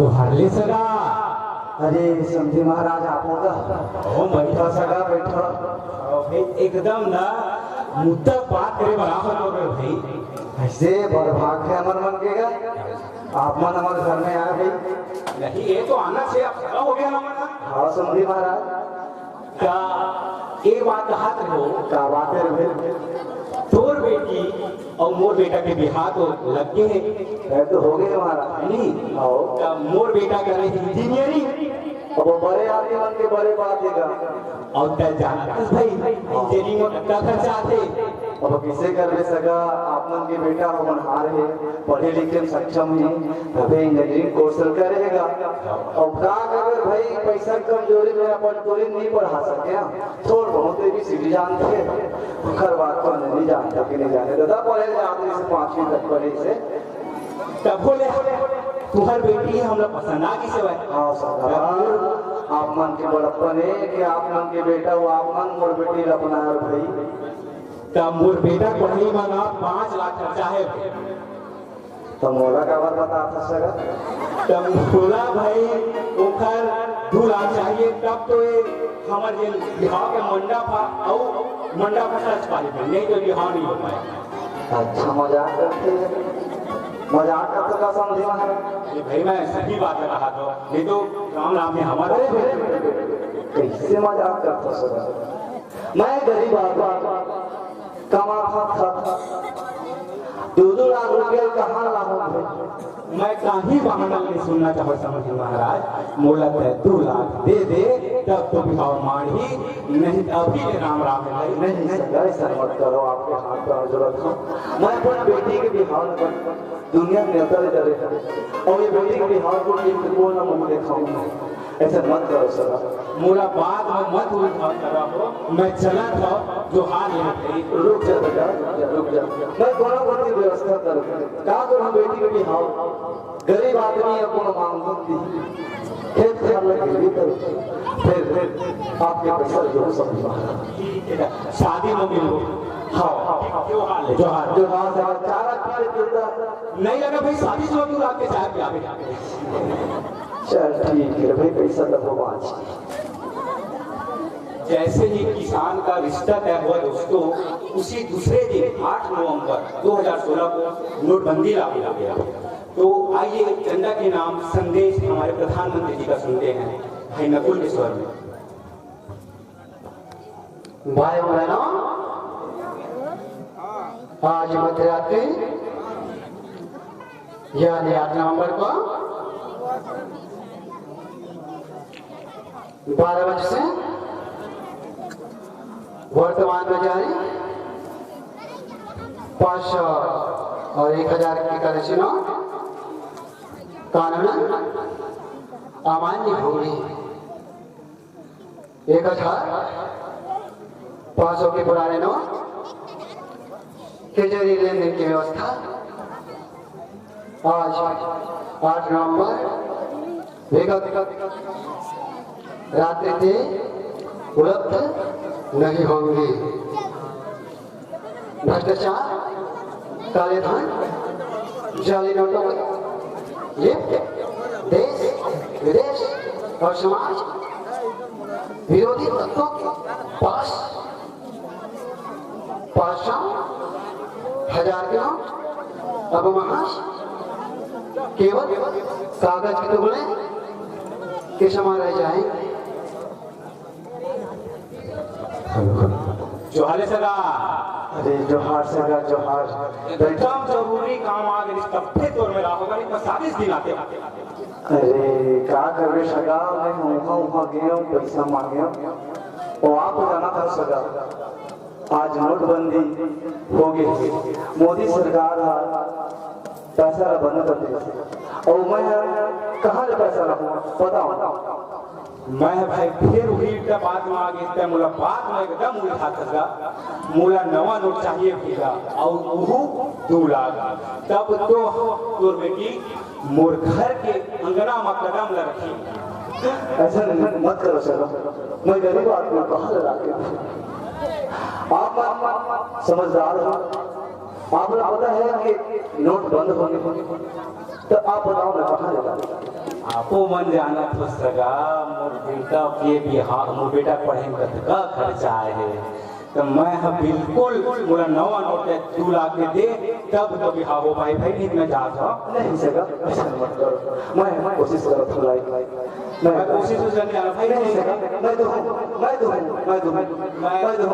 जोहारले सगा। अरे समझी महाराज आप होगा। ओ बैठा सगा बैठा। भाई एकदम ना मुद्दा बात करे बराबर हो गए भाई। ऐसे बर्भाग है अमर मन के आप मन हमारे घर में आ गई। नहीं ये तो आना से अब सगा हो गया ना हमारा। हाँ समझी महाराज। क्या एक बात कहा हो क्या बात है तोर बेटी और मोर बेटा के बिहार तो लग गए हैं। तो हो गए महाराज। नहीं आओ मोर बेटा कर रही इंजीनियरिंग। अब वो बड़े आदमी मन के बड़े बात देगा और क्या जानता भाई इंजीनियरिंग में कितना खर्चा आते। अब किसे कर ले सका आप मन के बेटा हो हार है पढ़े लिखे में सक्षम है तभी इंजीनियरिंग कोर्स करेगा। और का अगर भाई पैसा की कमजोरी में अपन तोरी नहीं पढ़ा सके थोड़ बहुत भी सीढ़ी जानते हैं खर बात को नहीं जानता कि नहीं जाने दादा पढ़े जाते से 5वीं तक पढ़े से तब बोले तुम्हारी बेटी हम लोग पसंद आ किसे भाई। हाँ सर आप मन के बड़प्पन है कि आप मन के बेटा हो आप मन मोर बेटी अपना भाई तब मोर बेटा पढ़ने में 5 लाख खर्चा है। तो मोला का बात बता था सगा तब बोला भाई ओखर 2 लाख चाहिए तब तो ये हमारे बिहार के मंडप और मंडप खर्च पाए नहीं तो बिहार नहीं हो पाए। अच्छा मजाक करते हैं मजाक करते का समझे ये भाई मैं सही बात कर रहा था नहीं तो राम राम में हमारे कैसे मजाक करता सर मैं गरीब आदमी कमा था 2-2 लाख रुपया कहाँ लाऊं मैं कहीं बहाना नहीं सुनना चाहता समझिए महाराज। मोला 2 लाख दे दे तब तो बिहार मार ही नहीं अभी राम राम है नहीं ऐसा मत करो आपके हाथ पर जरूरत हो मैं अपनी बेटी के बिहार पर दुनिया में उतर डरे और ये बेटी के बिहार को कोई ना मुझे दिखाऊंगा ऐसा मत करो सर। मोला बाद में मत उठा करा हो मैं चला था जो हाल है रुक जा बेटा रुक जा मैं कोना की व्यवस्था करूँ क्या करूँ बेटी के बिहार गरीब आदमी है कोनो मांग सकती खेत खाल गिरवी करो फिर आपके पैसा जो सब शादी में मिलो। हाँ जो हाल है जो हाल है चारा पीते नहीं लगा भाई शादी से 2 लाख के चाय पियावे। चल ठीक है भाई पैसा तो बात जैसे ही किसान का रिश्ता तय हुआ दोस्तों उसी दूसरे दिन 8 नवंबर 2016 को नोटबंदी लागू गया। तो आइए चंदा के नाम संदेश हमारे प्रधानमंत्री जी का सुनते हैं भाई नकुल के स्वर में। भाई बहनों आज मध्यरात्रि यानी 8 नवंबर को 12 बजे से वर्तमान में जारी 500 और 1000 की करेंसी नोट कानूनन अमान्य होगी। 1500 के पुराने नोट के जरिए लेनदेन की व्यवस्था आज 8 नवंबर विगत रात्रि से उपलब्ध नहीं होंगी। भ्रष्टाचार काले धन जाली नोटों लिप्त देश विदेश और समाज विरोधी तत्वों के पास 500 1000 के नोट अब महाश केवल कागज के टुकड़े के समान रह जाएंगे। जोहार सगा। अरे जोहार सगा जोहार एकदम जरूरी काम आ गई तब्बे तौर में रहा होगा नहीं 40 दिन आते। अरे क्या कर रहे सगा मैं वहाँ गया हूँ पैसा मांगे और आपको जाना था सगा आज नोटबंदी हो गई मोदी सरकार पैसा बंद कर दिया और मैं कहाँ से पैसा रखूँ बताओ। मैं भाई फिर वही बात में आ गई मुला बात में एकदम उठा था मुला नवा नोट चाहिए भैया और वो 2 लाख तब तो तोर बेटी मोर घर के अंगना में कदम ल रखी। ऐसा नहीं मत करो सर मैं गरीब आदमी कहाँ लगा के आप समझदार हो आपको पता है कि नोट बंद होने तो आप बताओ ना कहाँ जाता आपो मन जाना तो सगा मोर बेटा के बिहार मोर बेटा पढ़े का खर्चा है तो मैं बिल्कुल पूरा नवा नोट 2 लाख के दे तब तो बिहार हो पाए भाई नहीं मैं जा था नहीं सका ऐसा मत करो मैं कोशिश कर रहा था मैं कोशिश करने आ रहा भाई नहीं सका मैं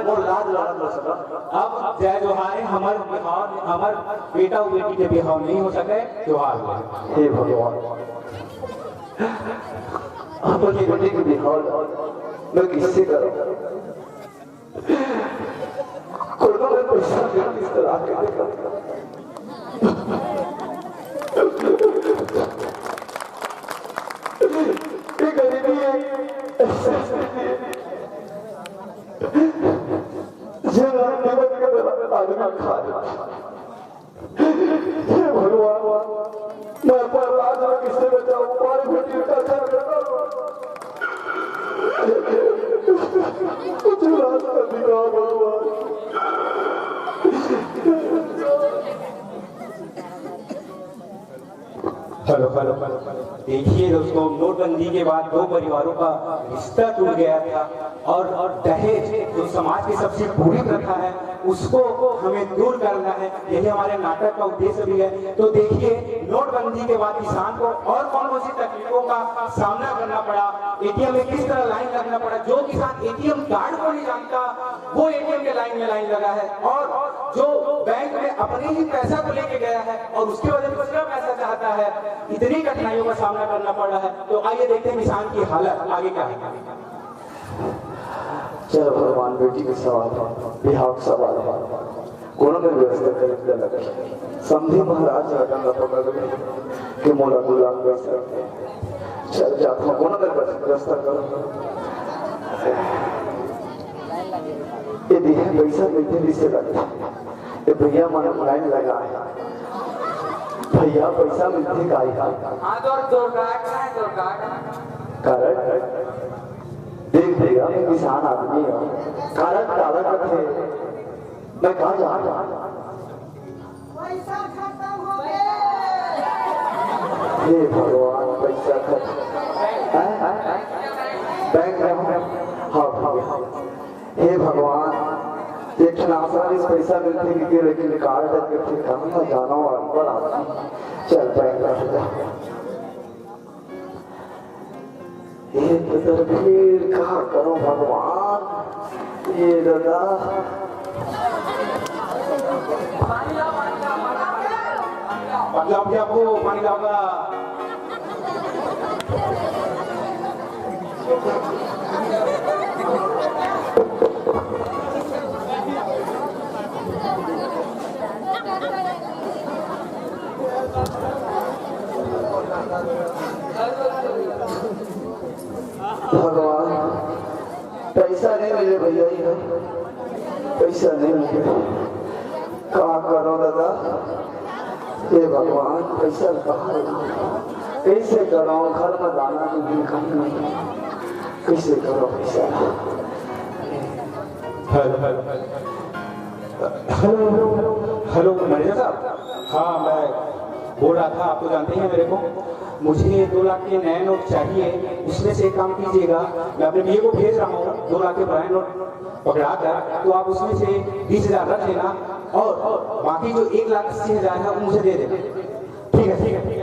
मोर लाज लड़ा सका अब जय जोहार हमार बिहार हमार बेटा और बेटी के बिहार नहीं हो सके जोहार हे भगवान अपनी बेटी के बिहार मैं किससे करूं कोरोना में पैसा किस तरह के ये गरीबी है आदमी खा भगवान मैं अपना राज किससे बचाऊं हमारी बेटी का कुछ रास्ता दिखाओ भगवान हेलो हेलो देखिए दोस्तों नोटबंदी के बाद 2 परिवारों का रिश्ता टूट गया था और दहेज जो समाज की सबसे बुरी प्रथा है उसको हमें दूर करना है यही हमारे नाटक का उद्देश्य भी है। तो देखिए नोटबंदी के बाद किसान को और कौन सी तकलीफों का सामना करना पड़ा, एटीएम में किस तरह लाइन लगना पड़ा। जो किसान एटीएम कार्ड को नहीं जानता वो एटीएम के लाइन में लाइन लगा है और जो बैंक में अपने ही पैसा को लेके गया है और उसके वजह से दूसरा पैसा चाहता है, इतनी कठिनाइयों का सामना करना पड़ रहा है। तो आइए देखते हैं किसान की हालत आगे क्या है। चलो भगवान बेटी के सवाल है बिहार सवाल है कोनो में व्यवस्था करे लगे समझे महाराज रटन पकड़ के मोला 2 लाख पैसा चल जाता कोनो में व्यवस्था करो ये दिए पैसा मिलते भी से लगता ये भैया मन लाइन लगा है भैया पैसा मिलते का हाँ दो कारण देख भैया मैं किसान आदमी हूँ कारण काला रखे मैं कहाँ जा रहा पैसा खत्म हो गया। हे भगवान पैसा खत्म बैंक में हाँ भैया हे भगवान देखना आसान इस पैसा मिलते कि लेकिन कार्ड करके फिर कहाँ जाना और अनपढ़ आदमी चल बैंक रख जा ये फिर कहा करो भगवान ये दादा मतलब कि आपको पानी लाऊंगा भगवान पैसा नहीं मिले भैया ये पैसा नहीं मिले कहा करो दादा हे भगवान पैसा कहाँ कैसे करो घर में दाना नहीं कहीं नहीं कैसे करो पैसा हेलो मैनेजर साहब, हाँ मैं बोल रहा था, आप तो जानते हैं मेरे को, मुझे 2 लाख के नए नोट चाहिए। उसमें से एक काम कीजिएगा, मैं अपने बीए को भेज रहा हूँ 2 लाख के पुराने नोट पकड़ा कर, तो आप उसमें से 20,000 रख लेना और बाकी जो 1,80,000 है वो मुझे दे देना। ठीक है ठीक है ठीक है।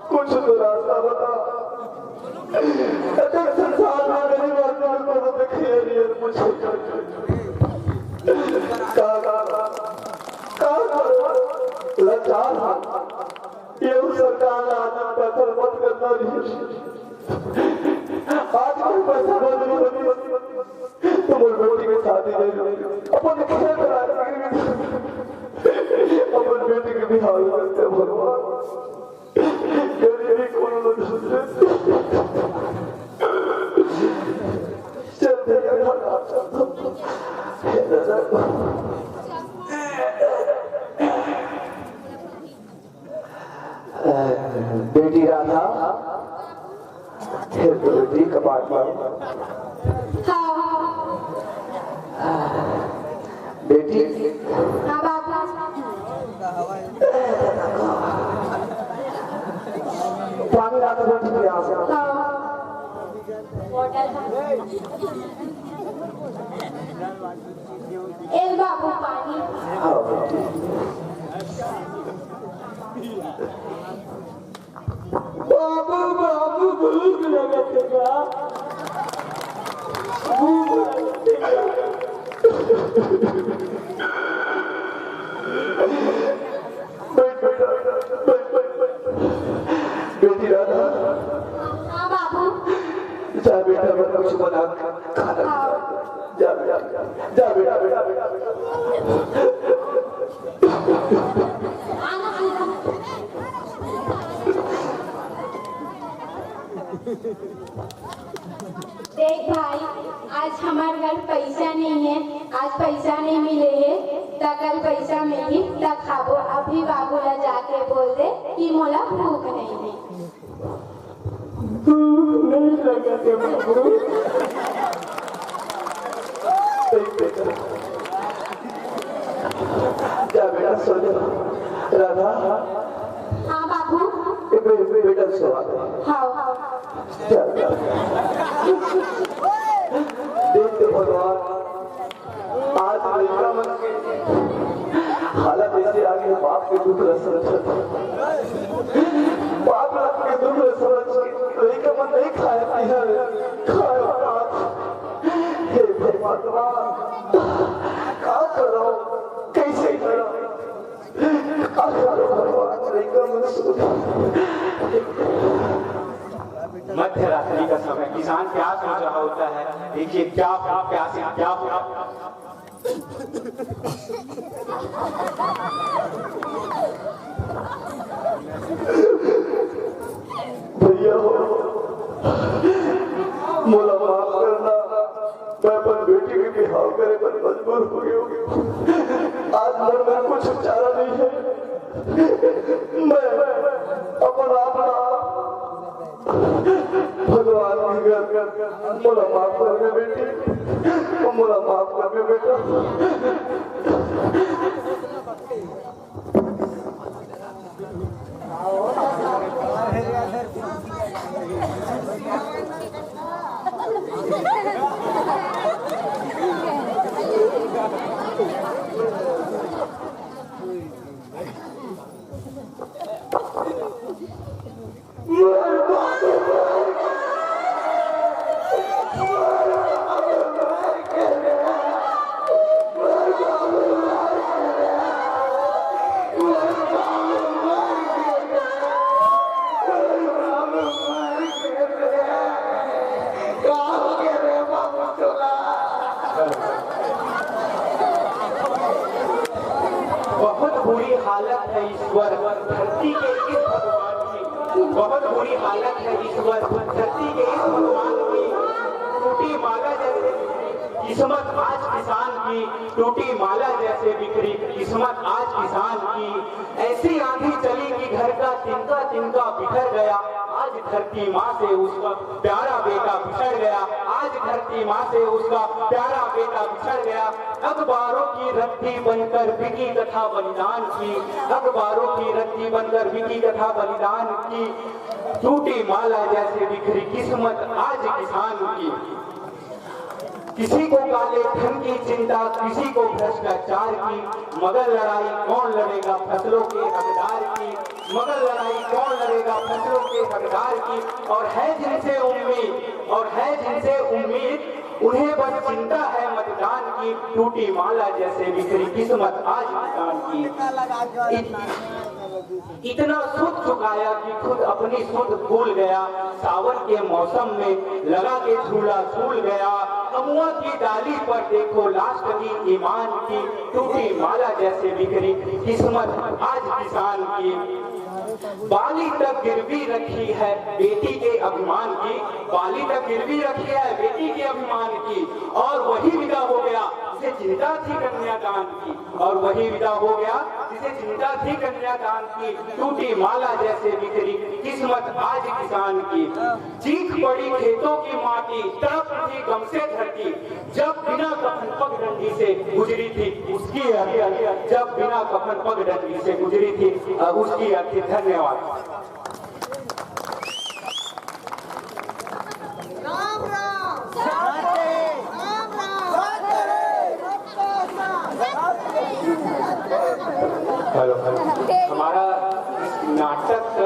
कुछ तो रास्ता बता संसार में गरीब आदमी को देखिए ये मुझे लाचार ये सरकार आदमी पैसा मत करना नहीं आज कोई पैसा बदली तो बोल बेटी की शादी नहीं अपन खेल रहा अपन बेटी के बिहार करते भगवान बेटी राधा फिर तो बेटी का बात बेटी हाँ बाबू पानी ला के बेटी के यहाँ से एक बाबू पानी हाँ बेटी बाबू बाबू भूख लगत बा भूख बेटी राधा हाँ बाबू जा बेटा मैं कुछ बना खाना जा बेटा जा बेटा बेटा देख भाई आज हमारे घर पैसा नहीं है, आज पैसा नहीं मिले है तो कल पैसा मिली तो खाबो। अभी बाबू ला जाके बोल दे कि मोला भूख नहीं है। नहीं लगत बाबू जा बेटा सो जा राधा हाँ बाबू बेटा सो हाँ देखते भगवान आज लड़का मन के हालत ऐसे आगे बाप के दुख रसरत बाप के दुख रसरत लड़का मन नहीं खाया खाया हे भगवान क्या करो कैसे करो भगवान लड़का मन मध्य रात्रि का समय किसान प्यास सोच रहा होता है। देखिए क्या प्यास है क्या भैया हो मोला माफ करना मैं अपन बेटी के बिहाव करे पर मजबूर हो गया। आज मन में कुछ चारा नहीं है। मैं अपन आप भगवान की घर मोला माफ कर दे बेटी मोला माफ कर दे बेटा। बहुत बुरी हालत है ईश्वर धरती के इस भगवान की। बहुत बुरी हालत है ईश्वर धरती के इस भगवान की। टूटी माला जैसे किस्मत आज किसान की, टूटी माला जैसे बिखरी किस्मत आज किसान की। ऐसी आंधी चली कि घर का तिनका तिनका बिखर गया। आज धरती माँ से उसका प्यारा बेटा बिछड़ गया। आज धरती माँ से उसका प्यारा बेटा बिछड़ गया। अखबारों की रत्ती बनकर बिकी कथा बलिदान की। अखबारों की रत्ती बनकर बिकी कथा बलिदान की। टूटी माला जैसे बिखरी किस्मत आज किसान की। किसी को काले धन की चिंता, किसी को भ्रष्टाचार की, मगर लड़ाई कौन लड़ेगा फसलों के हकदार की। मगर लड़ाई कौन लड़ेगा फसलों के हकदार की। और है जिनसे उम्मीद उन्हें बस चिंता है मतदान की। टूटी माला जैसे बिखरी किस्मत आज किसान की। इतना सुध चुकाया कि खुद अपनी सुध भूल गया। सावन के मौसम में लगा के झूला झूल गया। अमुआ की डाली पर देखो लास्ट की ईमान की। टूटी माला जैसे बिखरी किस्मत आज किसान की। बाली तक गिरवी रखी है बेटी के अभिमान की। बाली तक गिरवी रखी है बेटी के अभिमान की। और वही विदा हो गया जिसे चिंता थी कन्यादान कन्यादान की। और वही विदा हो गया जिसे चिंता थी कन्यादान की, टूटी माला जैसे बिखरी किस्मत आज किसान की। चीख पड़ी खेतों की माटी, तड़प थी गम से धरती, जब बिना कफन पगडंडी से गुजरी थी उसकी अर्थी, जब बिना कफन पगडंडी से गुजरी थी उसकी अर्थी। धन्यवाद। राम राम राम राम। हेलो, हमारा नाटक